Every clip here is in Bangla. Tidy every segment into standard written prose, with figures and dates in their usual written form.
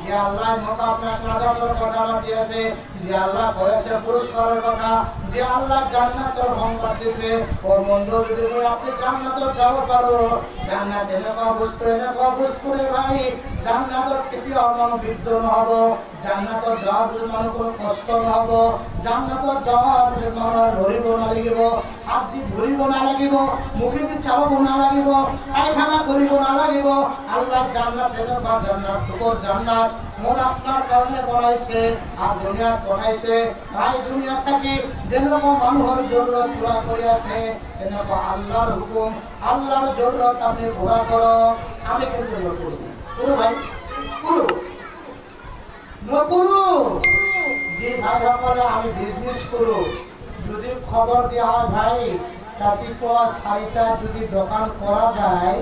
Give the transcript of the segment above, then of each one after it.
যে আল্লাহ মক্কা আপনাকে নাজাতের কথা দিয়েছে, যে আল্লাহ কয়েছে পুরস্কারের কথা, যে আল্লাহ জান্নাতের সংবাদ দিয়েছে, ওর বন্ধু যদি আপনি জান্নাতে যাব পারো, জান্নাতে এনেকা বুঝতে ভাই জান্নাতের কেতিয়াও মানুষ বিদ্ধ নহব, জান্নাতের যাওয়ার মানুষ কোনো কষ্ট নহব, জান্নাতের যাওয়ার মানুষ ধরিব না লাগিব, হাত দি ধরিব না লাগিব, মুখে দি চাবব না লাগিব, পায়খানা করিব না লাগিব। আল্লাহ জান্নাত এনেকা জান্নাত তোর জান্নাত মোর আপনার কারণে বানাইছে আর দুনিয়া বানাইছে। ভাই দুনিয়া থাকি যেন মানুষের জরুরত পুরা করে আছে, যেন আল্লাহর হুকুম আল্লাহর জরুরত আপনি পুরা করো। আমি কিন্তু নপুরু পুরো ভাই পুরো নপুরু যে ভাই সকলে আমি বিজনেস করু, যদি খবর দেওয়া হয় ভাই রাতিপুয়া 4টা যদি দোকান করা যায়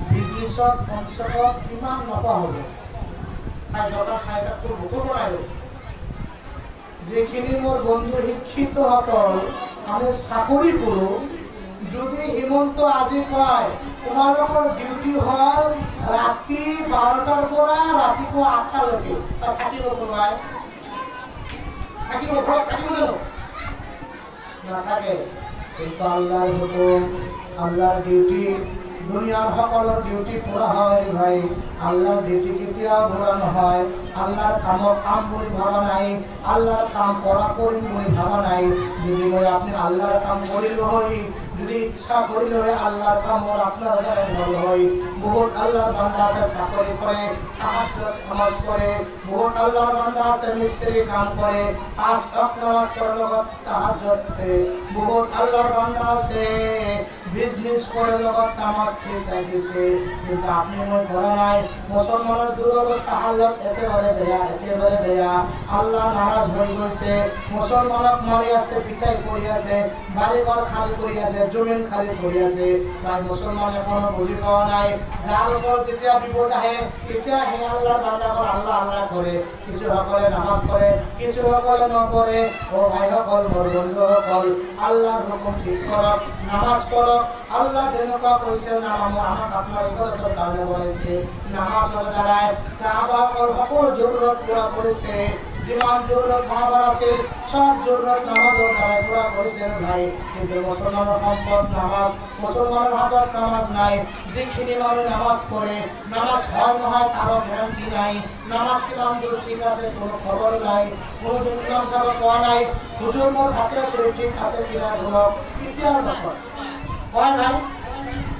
বিজনেসত কমসে কম কিমান নফা হবে। ভাই দোকান 4টা করবো নাই যেখিনি মোর বন্ধু শিক্ষিত সকল আমি চাকরি কৰো, যদি হিমন্ত আজি কয় তোমালোকৰ ডিউটি হল রাতি 12টাৰ পৰা ৰাতিপুৱা 8টালৈকে, থাকিব কোনোবাই? থাকিব ঘৰত থাকিব জানো? নাথাকে। কিন্তু আল্লাহর হুকুম আল্লাহর ডিউটি দুনিয়ার সকলের ডিউটি পুরা হয় ভাই। আল্লাহর ডিউটি কেতিয়াও ঘোরা নহয়। আল্লাহর কাম বলে ভাবা নাই, আল্লাহর কাম করা করিম বলে ভাবা নাই। যদি মই আপনি আল্লাহর কাম করিল হই, যদি ইচ্ছা করিল হয় আল্লাহর কাম ওর আপনার দ্বারা ভালো হয়। বহুত আল্লাহর বান্দা আছে চাকরি করে, তাহাজ্জুদ নামাজ পড়ে, বহুত আল্লাহর বান্দা আছে মিস্ত্রি কাম করে, 5 ওয়াক্ত নামাজ পড়ে লগত তাহাজ্জুদ পড়ে, বহুত আল্লাহর বান্দা আছে বিজনেস করে লগত নামাজ ঠিক রাখিছে। কিন্তু আপনি মই করে নাই। মুসলমানের দুরবস্থা হালত একেবারে বেয়া। আল্লাহ নারাজ হয়ে গেছে, মুসলমানক মারি আছে, পিটাই করে আছে, বাড়ি ঘর খালি করে আছে, জমিন খালি করে আছে। তাই মুসলমান এখনো বুঝি পাওয়া নাই। যার উপর যেতিয়া বিপদ আহে তেতিয়া হে আল্লাহর বান্দা করে আল্লাহ আল্লাহ করে, কিছু সকলে নামাজ পড়ে, কিছু সকলে নপড়ে। ও ভাই সকল মোর বন্ধু সকল আল্লাহর হুকুম ঠিক করক, নামাজ পড়ক। আল্লাহ যেনকা কইছে আমাক আপনার ইবাদতের কারণে বলেছে, নামাজের দ্বারায় সাহাবাসকল সকল জরুরত পুরা করেছে। যেমন জরুরত সাহাবার আছে সব জরুরত নামাজের দ্বারায় পুরা করেছেন ভাই। কিন্তু মুসলমানের সম্পদ নামাজ, মুসলমানের হাতত নামাজ নাই। যেখিনি মানুষ নামাজ পড়ে, নামাজ হয় নহয় তারও গ্যারান্টি নাই। নামাজ কিমান দূর ঠিক আছে কোনো খবর নাই, কোনোদিন ইমাম সাহেব কোয়া নাই হুজুর মোর হাতের শরীর ঠিক আছে কিনা কোনো ইতিহাস নকয়। কয় ভাই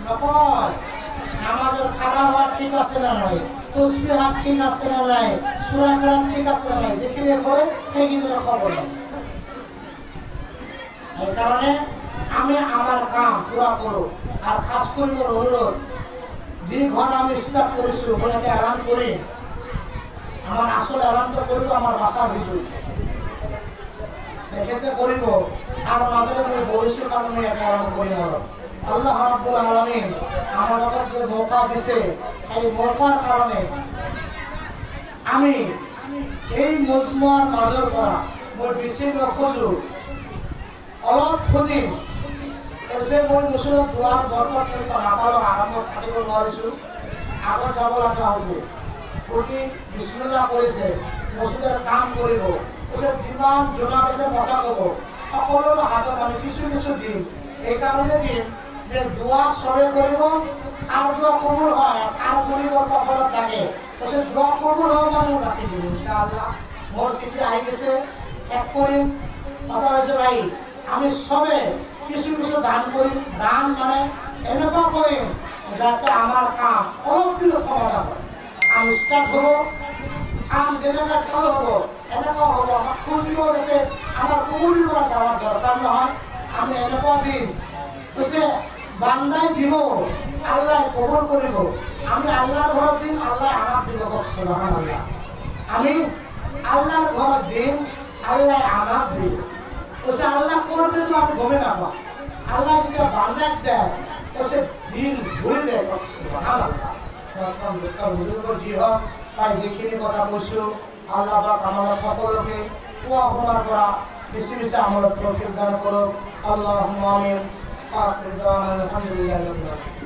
নকয়। নামাজের খাড়া হওয়া ঠিক আছে না নাই, তসবিহ হাত ঠিক আছে না নাই, সূরা কোরআন ঠিক আছে না নাই, যেখানে করে সেই কিন্তু খবর নাই। এই কারণে আমি আমার কাম পুরা করো। আর খাস করে মোর অনুরোধ, যে ঘর আমি স্টার্ট করেছি ওখানে আরাম করি, আমার আসল আরাম তো করবো আমার বাসা ভিজু দেখেতে করিব। আর মাঝে আমি বলেছি কারণে একটা আরাম করি না। আল্লাহ রাব্বুল আলামিন আমাদের যে মৌকা দিছে, এই মৌকার কারণে আমি এই মজমুয়ার মাজর করা মই বেশি নখোঁজো, অলপ খুঁজিম। এসে মই মুসুলত দুয়ার বরকত কৰিব নাপালো, আৰামত থাকিব নোৱাৰিছোঁ। আগত যাব লগা হৈছে। প্ৰতি বিসমিল্লাহ কৰিছে, মছজিদৰ কাম কৰিব। পিছত যিমান জনাবেদে কথা ক'ব সকলোৰে হাতত আমি কিছু কিছু দিম। এই কাৰণে দিম যে দোয়া সবে কৰিব আর দোয়া কবুল হয়, আর গরিবর কপালত থাকে। পিছত দোয়া কবুল হওয়া মানে মোক বাছি দিম ইনশাআল্লাহ। মোর চিঠি আহি গেছে, এক কৰিম। কথা হৈছে ভাই আমি সবে কিছু কিছু দান করি। দান মানে এনেকুৱা কৰিম যাতে আমার কাম অলপ দিন ক্ষমতা হয়। আমি স্টার্ট হব, কাম যেনেকা চালু হব এনেকুৱা হব। আমার খুঁজব যাতে আমার কবুলি করা যাওয়ার দরকার নহয়। আমি এনেকুৱা দিন কৈছে বান্দাই দিব, আল্লাহ কবুল করিব। আমি আল্লাহর ঘর দিন, আল্লাহ আমাক দিব। সুবহানাল্লাহ। আমি আল্লাহর ঘর দিন, আল্লাহ আমাক দিব। কৈছে আল্লাহ করবে তো আমি গমে না পাই। আল্লাহ যদি বান্দাক দেয় তো সে দিন ভরে দেয়। সুবহানাল্লাহ। জি হোক তাই যেখিনি কথা কৈছো আল্লাহ পাক আমার সকলকে কোয়া শোনার পৰা বেশি বেশি আমলত তৌফিক দান করুক। আল্লাহুম্মা আমিন। আখির দাওয়ানা আলহামদুলিল্লাহি রাব্বিল আলামিন।